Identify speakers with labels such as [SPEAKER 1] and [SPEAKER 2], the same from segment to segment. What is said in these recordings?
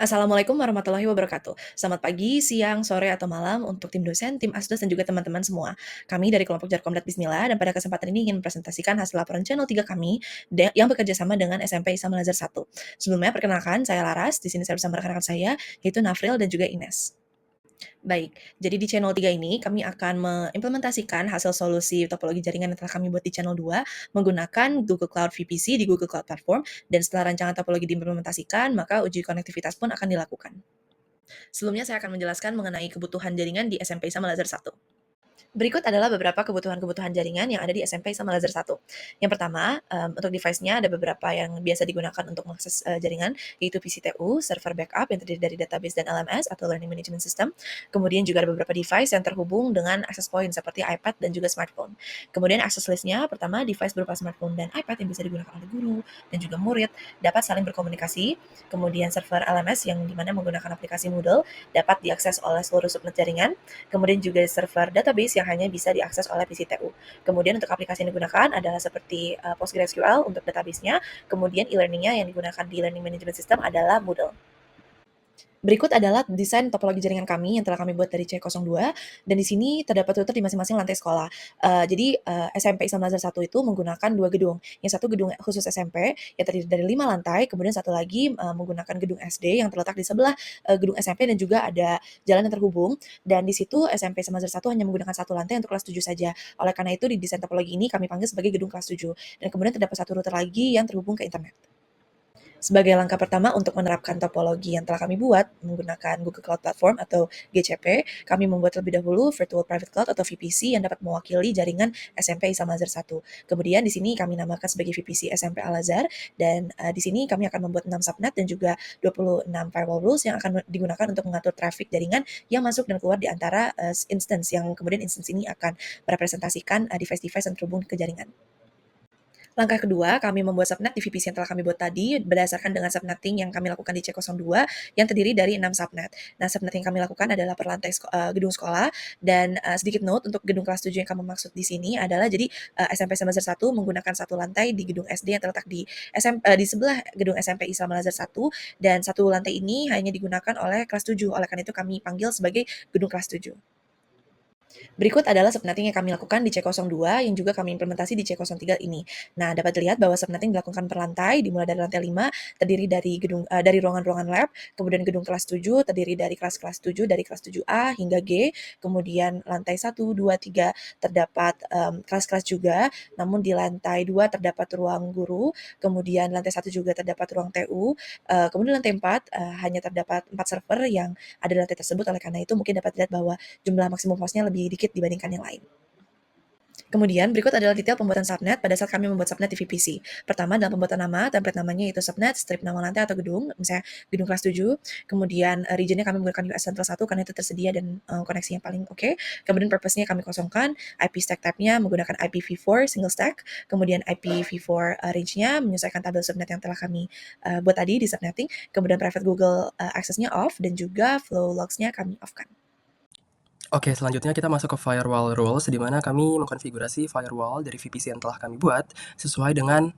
[SPEAKER 1] Assalamualaikum warahmatullahi wabarakatuh. Selamat pagi, siang, sore, atau malam untuk tim dosen, tim asdos, dan juga teman-teman semua. Kami dari kelompok Jarkomdat Bismillah dan pada kesempatan ini ingin mempresentasikan hasil laporan channel 3 kami yang bekerja sama dengan SMP Islam Al-Azhar 1. Sebelumnya perkenalkan, saya Laras. Di sini saya bersama rekan-rekan saya, yaitu Nafril dan juga Ines. Baik, jadi di channel 3 ini kami akan mengimplementasikan hasil solusi topologi jaringan yang telah kami buat di channel 2 menggunakan Google Cloud VPC di Google Cloud Platform, dan setelah rancangan topologi diimplementasikan, maka uji konektivitas pun akan dilakukan. Sebelumnya saya akan menjelaskan mengenai kebutuhan jaringan di SMP Islam Al-Azhar 1. Berikut adalah beberapa kebutuhan-kebutuhan jaringan yang ada di SMP Islam Al-Azhar 1. Yang pertama, untuk device-nya ada beberapa yang biasa digunakan untuk mengakses jaringan, yaitu PCTU, server backup yang terdiri dari database dan LMS atau Learning Management System. Kemudian juga ada beberapa device yang terhubung dengan access point seperti iPad dan juga smartphone. Kemudian access list-nya, pertama device berupa smartphone dan iPad yang bisa digunakan oleh guru dan juga murid dapat saling berkomunikasi. Kemudian server LMS yang dimana menggunakan aplikasi Moodle dapat diakses oleh seluruh subnet jaringan. Kemudian juga server database yang hanya bisa diakses oleh PCTU. Kemudian untuk aplikasi yang digunakan adalah seperti PostgreSQL untuk database-nya, kemudian e-learning-nya yang digunakan di Learning Management System adalah Moodle. Berikut adalah desain topologi jaringan kami yang telah kami buat dari C02, dan di sini terdapat router di masing-masing lantai sekolah. Jadi SMP Islam Nazar 1 itu menggunakan 2 gedung. Yang satu gedung khusus SMP yang terdiri dari 5 lantai, kemudian satu lagi menggunakan gedung SD yang terletak di sebelah gedung SMP dan juga ada jalan yang terhubung. Dan di situ SMP Islam Nazar 1 hanya menggunakan satu lantai untuk kelas 7 saja. Oleh karena itu di desain topologi ini kami panggil sebagai gedung kelas 7. Dan kemudian terdapat satu router lagi yang terhubung ke internet. Sebagai langkah pertama untuk menerapkan topologi yang telah kami buat menggunakan Google Cloud Platform atau GCP, kami membuat terlebih dahulu Virtual Private Cloud atau VPC yang dapat mewakili jaringan SMP Islam Al-Azhar 1. Kemudian di sini kami namakan sebagai VPC SMP Al-Azhar, dan di sini kami akan membuat 6 subnet dan juga 26 firewall rules yang akan digunakan untuk mengatur traffic jaringan yang masuk dan keluar di antara instance, yang kemudian instance ini akan merepresentasikan device-device yang terhubung ke jaringan. Langkah kedua, kami membuat subnet di VPC yang telah kami buat tadi berdasarkan dengan subnetting yang kami lakukan di C02 yang terdiri dari 6 subnet. Nah, subnet yang kami lakukan adalah per lantai gedung sekolah, dan sedikit note untuk gedung kelas 7 yang kami maksud di sini adalah jadi SMP semester 1 menggunakan satu lantai di gedung SD yang terletak di di sebelah gedung SMP Islam Al-Azhar 1, dan satu lantai ini hanya digunakan oleh kelas 7. Oleh karena itu kami panggil sebagai gedung kelas 7. Berikut adalah subnetting yang kami lakukan di C02 yang juga kami implementasi di C03 ini. Nah, dapat dilihat bahwa subnetting dilakukan per lantai, dimulai dari lantai 5, terdiri dari dari ruangan-ruangan lab, kemudian gedung kelas 7 terdiri dari kelas-kelas 7 dari kelas 7A hingga G, kemudian lantai 1, 2, 3 terdapat kelas-kelas juga, namun di lantai 2 terdapat ruang guru, kemudian lantai 1 juga terdapat ruang TU, kemudian lantai 4 hanya terdapat 4 server yang ada di lantai tersebut. Oleh karena itu mungkin dapat dilihat bahwa jumlah maksimum hostnya lebih dikit dibandingkan yang lain. Kemudian berikut adalah detail pembuatan subnet pada saat kami membuat subnet di VPC. Pertama, dalam pembuatan nama, template namanya yaitu subnet, strip nama lantai atau gedung, misalnya gedung kelas 7. Kemudian regionnya kami menggunakan US Central 1 karena itu tersedia dan koneksi yang paling oke. Kemudian purpose-nya kami kosongkan, IP stack type-nya menggunakan IPv4 single stack, kemudian IPv4 range-nya menyesuaikan tabel subnet yang telah kami buat tadi di subnetting, kemudian private Google access-nya off, dan juga flow logs-nya kami off-kan.
[SPEAKER 2] Oke, selanjutnya kita masuk ke firewall rules, di mana kami mengkonfigurasi firewall dari VPC yang telah kami buat sesuai dengan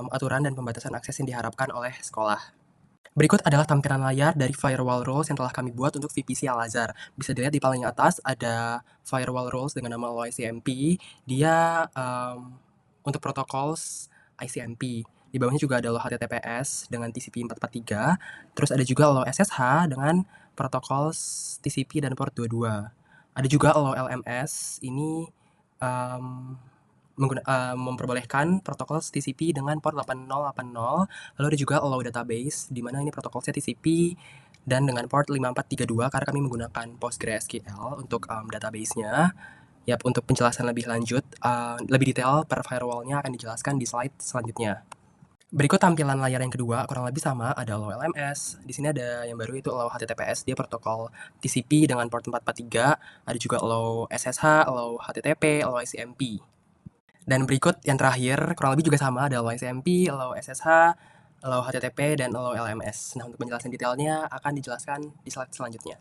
[SPEAKER 2] aturan dan pembatasan akses yang diharapkan oleh sekolah. Berikut adalah tampilan layar dari firewall rules yang telah kami buat untuk VPC Al-Azhar. Bisa dilihat di paling atas ada firewall rules dengan nama LoICMP. Dia untuk protocols ICMP. Di bawahnya juga ada HTTPS dengan TCP 443. Terus ada juga SSH dengan protokol TCP dan port 22. Ada juga LMS, ini memperbolehkan protokol TCP dengan port 8080. Lalu ada juga database, di mana ini protokolnya TCP dan dengan port 5432 karena kami menggunakan PostgreSQL untuk database-nya. Yap, untuk penjelasan lebih lanjut, lebih detail per firewall-nya akan dijelaskan di slide selanjutnya. Berikut tampilan layar yang kedua, kurang lebih sama, ada LMS. Di sini ada yang baru itu HTTPS, dia protokol TCP dengan port 443. Ada juga SSH, HTTP, ICMP. Dan berikut yang terakhir, kurang lebih juga sama, ada ICMP, SSH, HTTP, dan LMS. Nah, untuk penjelasan detailnya akan dijelaskan di slide selanjutnya.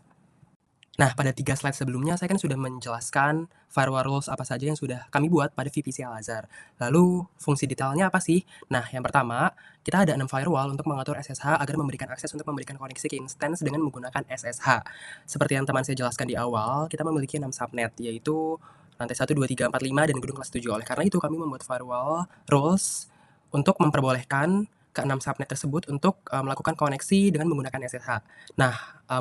[SPEAKER 2] Nah, pada 3 slide sebelumnya saya kan sudah menjelaskan firewall rules apa saja yang sudah kami buat pada VPC Al-Azhar. Lalu fungsi detailnya apa sih? Nah, yang pertama, kita ada 6 firewall untuk mengatur SSH agar memberikan akses untuk memberikan koneksi ke instance dengan menggunakan SSH. Seperti yang teman saya jelaskan di awal, kita memiliki 6 subnet, yaitu lantai 1, 2, 3, 4, 5, dan gedung kelas 7. Oleh karena itu, kami membuat firewall rules untuk memperbolehkan ke-6 subnet tersebut untuk melakukan koneksi dengan menggunakan SSH. Nah,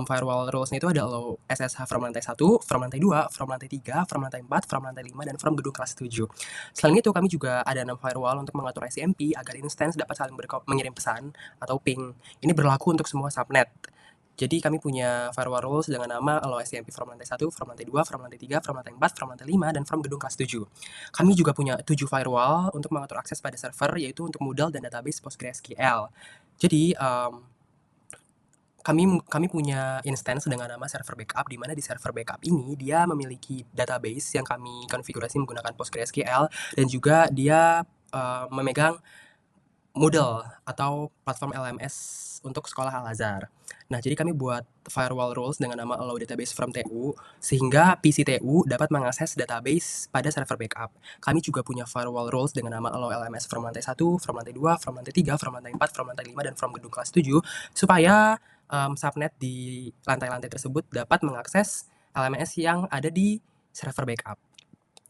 [SPEAKER 2] firewall rules-nya itu ada allow SSH from lantai 1, from lantai 2, from lantai 3, from lantai 4, from lantai 5, dan from gedung kelas 7. Selain itu, kami juga ada 6 firewall untuk mengatur ICMP agar instance dapat saling mengirim pesan atau ping. Ini berlaku untuk semua subnet. Jadi kami punya firewall rules dengan nama allow ICMP from lantai 1, from lantai 2, from lantai 3, from lantai 4, from lantai 5, dan from gedung kelas 7. Kami juga punya 7 firewall untuk mengatur akses pada server, yaitu untuk Moodle dan database PostgreSQL. Jadi, kami punya instance dengan nama server backup, di mana di server backup ini dia memiliki database yang kami konfigurasi menggunakan PostgreSQL, dan juga dia memegang Moodle atau platform LMS untuk sekolah Al-Azhar. Nah, jadi kami buat firewall rules dengan nama allow database from TU, sehingga PC TU dapat mengakses database pada server backup. Kami juga punya firewall rules dengan nama allow LMS from lantai 1, from lantai 2, from lantai 3, from lantai 4, from lantai 5, dan from gedung kelas 7, supaya subnet di lantai-lantai tersebut dapat mengakses LMS yang ada di server backup.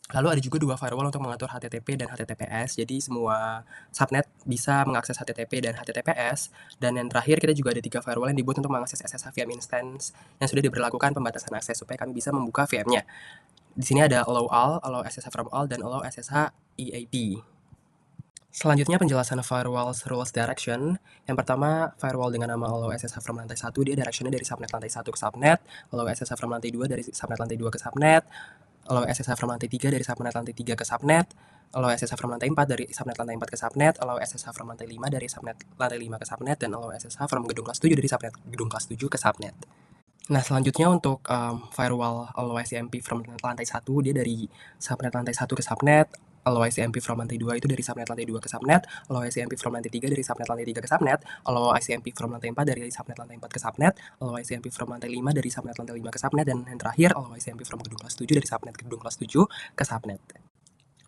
[SPEAKER 2] Lalu ada juga 2 firewall untuk mengatur HTTP dan HTTPS, jadi semua subnet bisa mengakses HTTP dan HTTPS. Dan yang terakhir, kita juga ada 3 firewall yang dibuat untuk mengakses SSH VM instance yang sudah diberlakukan pembatasan akses supaya kami bisa membuka VM-nya. Di sini ada allow all, allow SSH from all, dan allow SSH EAP. Selanjutnya penjelasan firewall rules direction. Yang pertama, firewall dengan nama allow SSH from lantai 1, dia directionnya dari subnet lantai 1 ke subnet, allow SSH from lantai 2 dari subnet lantai 2 ke subnet, allow SSH from lantai 3 dari subnet lantai 3 ke subnet, allow SSH from lantai 4 dari subnet lantai 4 ke subnet, allow SSH from lantai 5 dari subnet lantai 5 ke subnet, dan allow SSH from gedung kelas 7 dari subnet gedung kelas 7 ke subnet. Nah, selanjutnya untuk firewall allow ICMP from lantai 1, dia dari subnet lantai 1 ke subnet, allow ICMP from lantai 2 itu dari subnet lantai 2 ke subnet, allow ICMP from lantai 3 dari subnet lantai 3 ke subnet, allow ICMP from lantai 4 dari subnet lantai 4 ke subnet, allow ICMP from lantai 5 dari subnet lantai 5 ke subnet, dan yang terakhir allow ICMP from gedung kelas 7 dari subnet gedung kelas 7 ke subnet.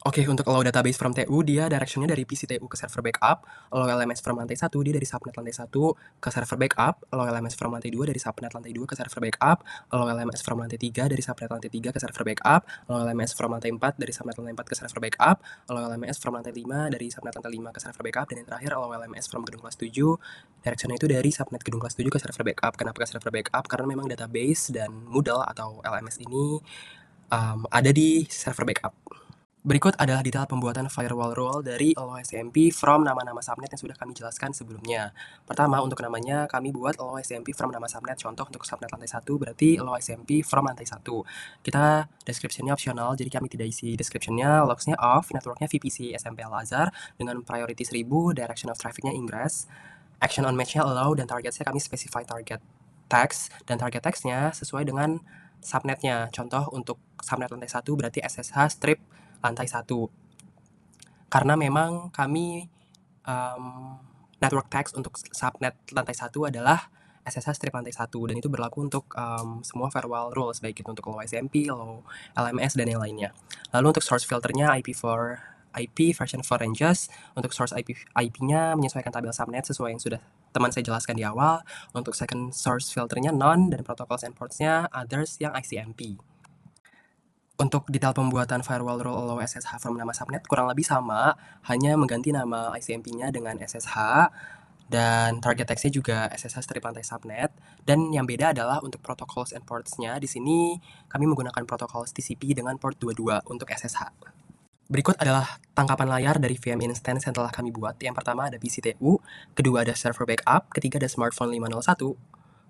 [SPEAKER 2] Oke, untuk allow database from TU, dia directionnya dari PC TU ke server backup, allow LMS from lantai 1, dia dari subnet lantai 1 ke server backup, allow LMS from lantai 2 dari subnet lantai 2 ke server backup, allow LMS from lantai 3 dari subnet lantai 3 ke server backup, allow LMS from lantai 4 dari subnet lantai 4 ke server backup, allow LMS from lantai 5 dari subnet lantai 5 ke server backup, dan yang terakhir allow LMS from gedung kelas 7, directionnya itu dari subnet gedung kelas 7 ke server backup. Kenapa ke server backup? Karena memang database dan Moodle atau LMS ini ada di server backup. Berikut adalah detail pembuatan firewall rule dari allow ICMP from nama-nama subnet yang sudah kami jelaskan sebelumnya. Pertama, untuk namanya kami buat allow ICMP from nama subnet. Contoh untuk subnet lantai 1 berarti allow ICMP from lantai 1. Kita description-nya optional, jadi kami tidak isi description-nya, logs-nya off, network-nya VPC SMP Al-Azhar dengan priority 1000, direction of traffic-nya ingress, action on match-nya allow, dan target-nya kami specify target text, dan target text-nya sesuai dengan subnetnya. Contoh untuk subnet lantai 1 berarti SSH strip lantai 1. Karena memang kami network text untuk subnet lantai 1 adalah SSH strip lantai 1, dan itu berlaku untuk semua firewall rules, baik itu untuk allow ICMP, allow LMS, dan yang lainnya. Lalu untuk source filternya IP version 4 ranges. Untuk source IP-nya menyesuaikan tabel subnet sesuai yang sudah teman saya jelaskan di awal. Untuk second source filternya none, dan protocols and ports-nya others yang ICMP. Untuk detail pembuatan firewall rule allow SSH from nama subnet kurang lebih sama, hanya mengganti nama ICMP-nya dengan SSH, dan target text-nya juga SSH strip lantai subnet. Dan yang beda adalah untuk protocols and ports-nya, di sini kami menggunakan protokol TCP dengan port 22 untuk SSH. Berikut adalah tangkapan layar dari VM instance yang telah kami buat. Yang pertama ada PCTU, kedua ada server backup, ketiga ada smartphone 501,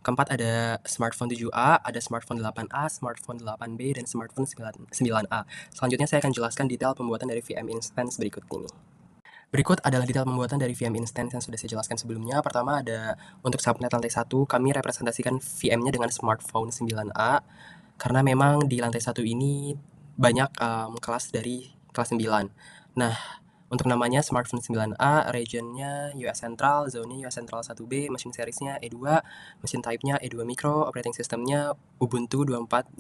[SPEAKER 2] keempat ada smartphone 7A, ada smartphone 8A, smartphone 8B, dan smartphone 9A. Selanjutnya saya akan jelaskan detail pembuatan dari VM instance berikut ini. Berikut adalah detail pembuatan dari VM instance yang sudah saya jelaskan sebelumnya. Pertama ada untuk subnet lantai 1, kami representasikan VM-nya dengan smartphone 9A, karena memang di lantai 1 ini banyak kelas dari kelas 9. Nah, Untuk namanya smartphone 9A, region-nya US Central, zone-nya US Central 1B, machine series-nya E2, machine type-nya E2 Micro, operating system-nya Ubuntu 24.04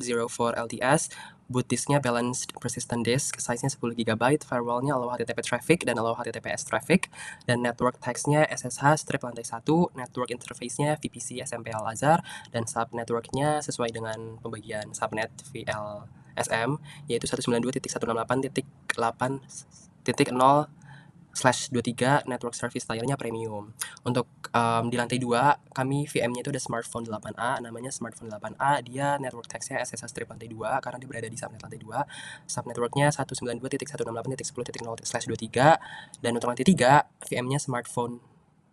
[SPEAKER 2] LTS, boot disk-nya balanced persistent disk, size-nya 10 GB, firewall-nya allow HTTP traffic dan allow HTTPS traffic, dan network text-nya SSH strip lantai 1, network interface-nya VPC SMP Al-Azhar, dan sub-network-nya sesuai dengan pembagian subnet VLSM, yaitu 192.168.8.0/23 network service layernya premium. Untuk di lantai 2 kami VM-nya itu ada smartphone 8A, namanya smartphone 8A, dia network text-nya SSH strip lantai 2 karena dia berada di subnet lantai 2. Subnetwork-nya 192.168.10.0/23, dan untuk lantai 3 VM-nya smartphone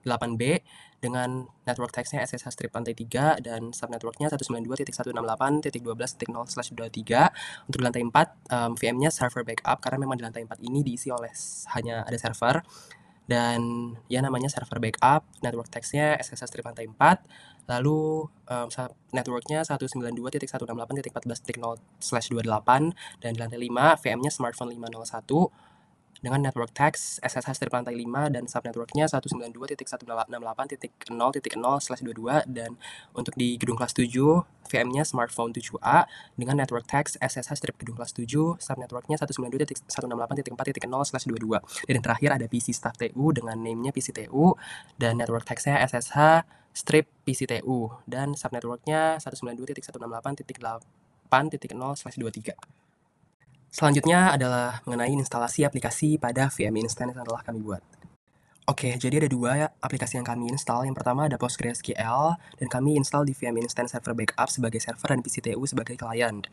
[SPEAKER 2] 8B dengan network text-nya SSH strip lantai 3 dan subnetwork-nya 192.168.12.0/23. Untuk di lantai 4 VM-nya server backup karena memang di lantai 4 ini diisi oleh hanya ada server, dan ya namanya server backup, network text-nya SSH strip lantai 4, lalu network-nya 192.168.14.0/28, dan di lantai 5 VM-nya smartphone 501 dengan network text SSH strip lantai 5 dan subnetwork-nya 192.168.0.0/22, dan untuk di gedung kelas 7 VM-nya smartphone 7A dengan network text SSH strip gedung kelas 7, subnetwork-nya 192.168.4.0/22, dan yang terakhir ada PC staff TU dengan name-nya PCTU dan network text-nya SSH strip PCTU dan subnetwork-nya 192.168.8.0/23. Selanjutnya adalah mengenai instalasi aplikasi pada VM instance yang telah kami buat. Oke, jadi ada dua aplikasi yang kami install. Yang pertama ada PostgreSQL, dan kami install di VM instance server backup sebagai server dan PCTU sebagai client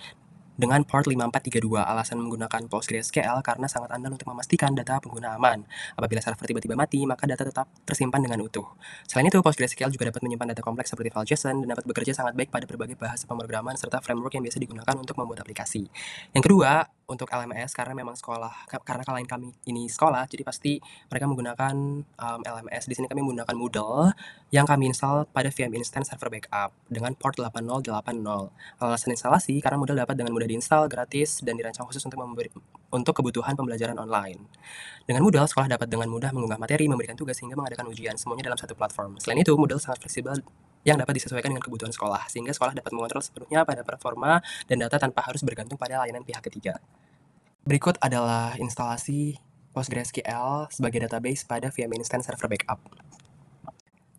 [SPEAKER 2] dengan port 5432. Alasan menggunakan PostgreSQL karena sangat andal untuk memastikan data pengguna aman. Apabila server tiba-tiba mati, maka data tetap tersimpan dengan utuh. Selain itu, PostgreSQL juga dapat menyimpan data kompleks seperti file JSON dan dapat bekerja sangat baik pada berbagai bahasa pemrograman serta framework yang biasa digunakan untuk membuat aplikasi. Yang kedua, untuk LMS karena memang karena klien kami ini sekolah, jadi pasti mereka menggunakan LMS. Di sini kami menggunakan Moodle yang kami install pada VM instance server backup dengan port 8080. Alasan instalasi karena Moodle dapat dengan mudah diinstal, gratis, dan dirancang khusus untuk kebutuhan pembelajaran online. Dengan Moodle, sekolah dapat dengan mudah mengunggah materi, memberikan tugas, hingga mengadakan ujian, semuanya dalam satu platform. Selain itu, Moodle sangat fleksibel yang dapat disesuaikan dengan kebutuhan sekolah, sehingga sekolah dapat mengontrol sepenuhnya pada performa dan data tanpa harus bergantung pada layanan pihak ketiga. Berikut adalah instalasi PostgreSQL sebagai database pada VM instance server backup.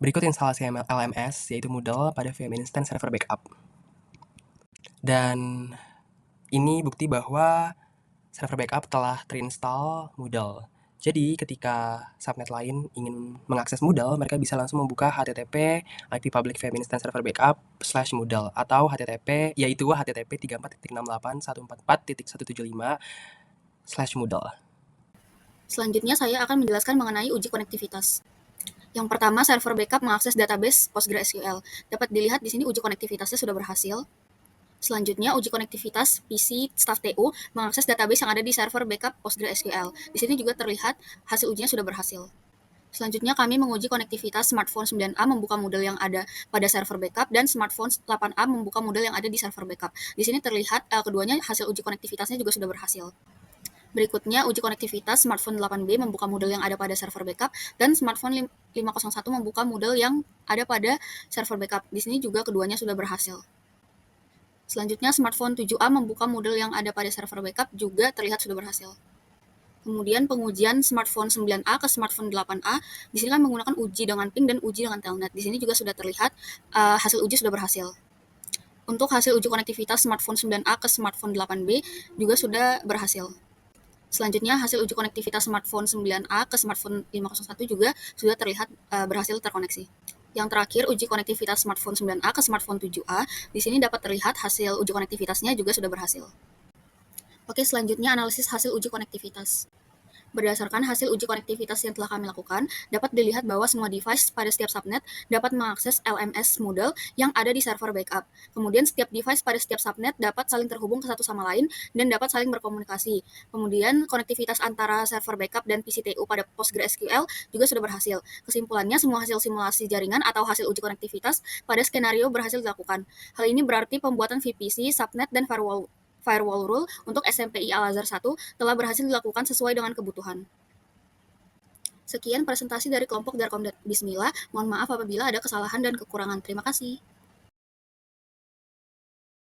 [SPEAKER 2] Berikut instalasi LMS, yaitu Moodle pada VM instance server backup. Dan ini bukti bahwa server backup telah terinstall Moodle. Jadi ketika subnet lain ingin mengakses Moodle, mereka bisa langsung membuka http IP public VM instance server backup /Moodle atau http yaitu http 34.68.175/Moodle.
[SPEAKER 3] Selanjutnya saya akan menjelaskan mengenai uji konektivitas. Yang pertama, server backup mengakses database PostgreSQL. Dapat dilihat di sini uji konektivitasnya sudah berhasil. Selanjutnya, uji konektivitas PC Staff TU mengakses database yang ada di server backup PostgreSQL. Di sini juga terlihat hasil ujinya sudah berhasil. Selanjutnya, kami menguji konektivitas smartphone 9A membuka model yang ada pada server backup dan smartphone 8A membuka model yang ada di server backup. Di sini terlihat keduanya hasil uji konektivitasnya juga sudah berhasil. Berikutnya, uji konektivitas smartphone 8B membuka model yang ada pada server backup dan smartphone 501 membuka model yang ada pada server backup. Di sini juga keduanya sudah berhasil. Selanjutnya, smartphone 7A membuka model yang ada pada server backup juga terlihat sudah berhasil. Kemudian pengujian smartphone 9A ke smartphone 8A, di sini kan menggunakan uji dengan ping dan uji dengan telnet. Di sini juga sudah terlihat hasil uji sudah berhasil. Untuk hasil uji konektivitas smartphone 9A ke smartphone 8B juga sudah berhasil. Selanjutnya, hasil uji konektivitas smartphone 9A ke smartphone 501 juga sudah terlihat berhasil terkoneksi. Yang terakhir, uji konektivitas smartphone 9A ke smartphone 7A. Di sini dapat terlihat hasil uji konektivitasnya juga sudah berhasil. Oke, selanjutnya analisis hasil uji konektivitas. Berdasarkan hasil uji konektivitas yang telah kami lakukan, dapat dilihat bahwa semua device pada setiap subnet dapat mengakses LMS Moodle yang ada di server backup. Kemudian setiap device pada setiap subnet dapat saling terhubung ke satu sama lain dan dapat saling berkomunikasi. Kemudian konektivitas antara server backup dan PCTU pada PostgreSQL juga sudah berhasil. Kesimpulannya, semua hasil simulasi jaringan atau hasil uji konektivitas pada skenario berhasil dilakukan. Hal ini berarti pembuatan VPC, subnet, dan firewall rule untuk SMPI Al-Azhar 1 telah berhasil dilakukan sesuai dengan kebutuhan. Sekian presentasi dari kelompok Darkom Bismillah. Mohon maaf apabila ada kesalahan dan kekurangan. Terima kasih.